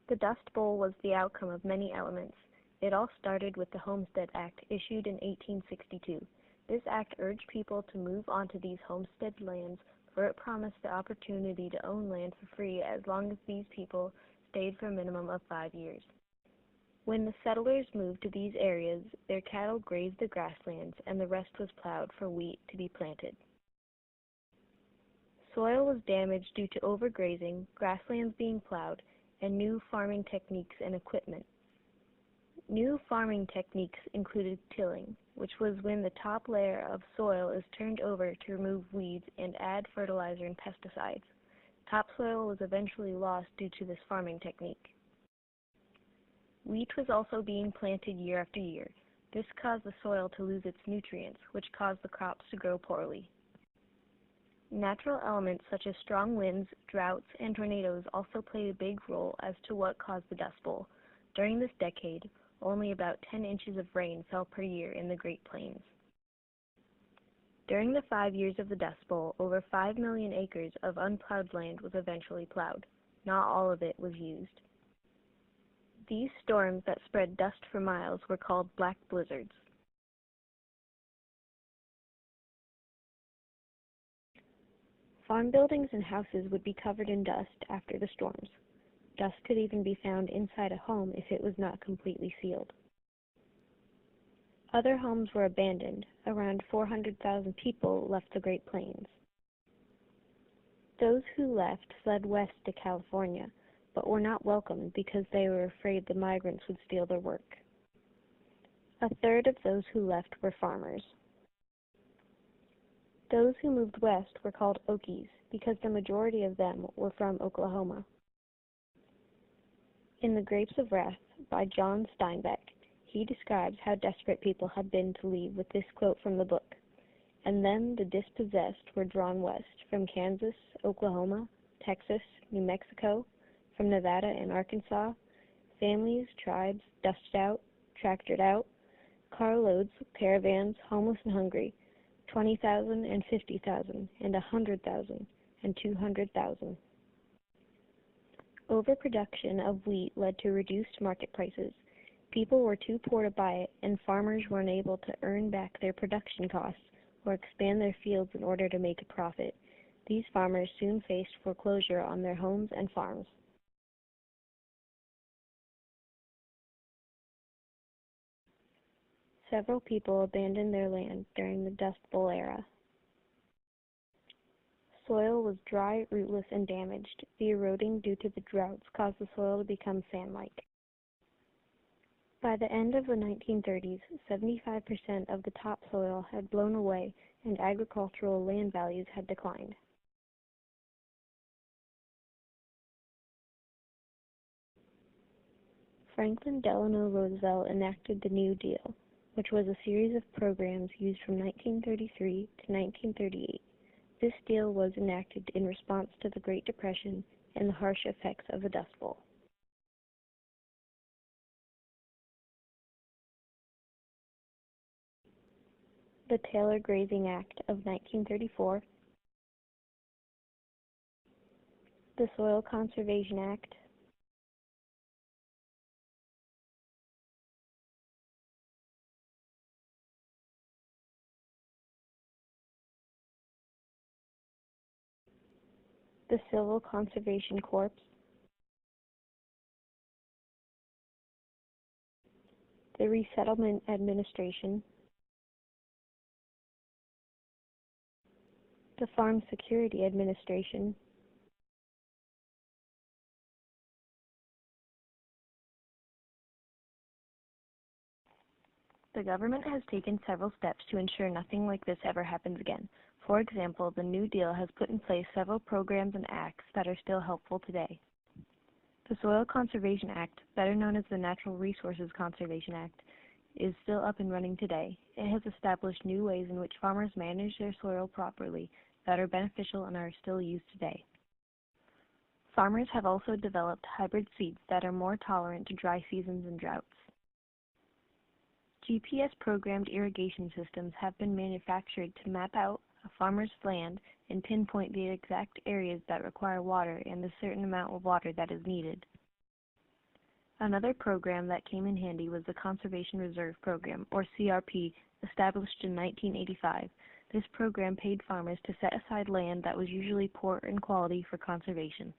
The Dust Bowl was the outcome of many elements. It all started with the Homestead Act, issued in 1862. This act urged people to move onto these homestead lands, for it promised the opportunity to own land for free as long as these people stayed for a minimum of 5 years. When the settlers moved to these areas, their cattle grazed the grasslands, and the rest was plowed for wheat to be planted. Soil was damaged due to overgrazing, grasslands being plowed, and new farming techniques and equipment. New farming techniques included tilling, which was when the top layer of soil is turned over to remove weeds and add fertilizer and pesticides. Topsoil was eventually lost due to this farming technique. Wheat was also being planted year after year. This caused the soil to lose its nutrients, which caused the crops to grow poorly. Natural elements such as strong winds, droughts, and tornadoes also played a big role as to what caused the Dust Bowl. During this decade, only about 10 inches of rain fell per year in the Great Plains. During the 5 years of the Dust Bowl, over 5 million acres of unplowed land was eventually plowed. Not all of it was used. These storms that spread dust for miles were called black blizzards. Farm buildings and houses would be covered in dust after the storms. Dust could even be found inside a home if it was not completely sealed. Other homes were abandoned. Around 400,000 people left the Great Plains. Those who left fled west to California, but were not welcomed because they were afraid the migrants would steal their work. A third of those who left were farmers. Those who moved west were called Okies because the majority of them were from Oklahoma. In The Grapes of Wrath by John Steinbeck, he describes how desperate people had been to leave with this quote from the book. And then the dispossessed were drawn west from Kansas, Oklahoma, Texas, New Mexico, from Nevada and Arkansas, families, tribes, dusted out, tractored out, carloads, caravans, homeless and hungry, 20,000 and 50,000 and 100,000 and 200,000. Overproduction of wheat led to reduced market prices. People were too poor to buy it, and farmers were unable to earn back their production costs or expand their fields in order to make a profit. These farmers soon faced foreclosure on their homes and farms. Several people abandoned their land during the Dust Bowl era. Soil was dry, rootless, and damaged. The eroding due to the droughts caused the soil to become sand-like. By the end of the 1930s, 75% of the topsoil had blown away and agricultural land values had declined. Franklin Delano Roosevelt enacted the New Deal, which was a series of programs used from 1933 to 1938. This deal was enacted in response to the Great Depression and the harsh effects of the Dust Bowl. The Taylor Grazing Act of 1934, the Soil Conservation Act, the Civil Conservation Corps, the Resettlement Administration, the Farm Security Administration, The government has taken several steps to ensure nothing like this ever happens again. For example, the New Deal has put in place several programs and acts that are still helpful today. The Soil Conservation Act, better known as the Natural Resources Conservation Act, is still up and running today. It has established new ways in which farmers manage their soil properly that are beneficial and are still used today. Farmers have also developed hybrid seeds that are more tolerant to dry seasons and droughts. GPS-programmed irrigation systems have been manufactured to map out a farmer's land and pinpoint the exact areas that require water and the certain amount of water that is needed. Another program that came in handy was the Conservation Reserve Program, or CRP, established in 1985. This program paid farmers to set aside land that was usually poor in quality for conservation.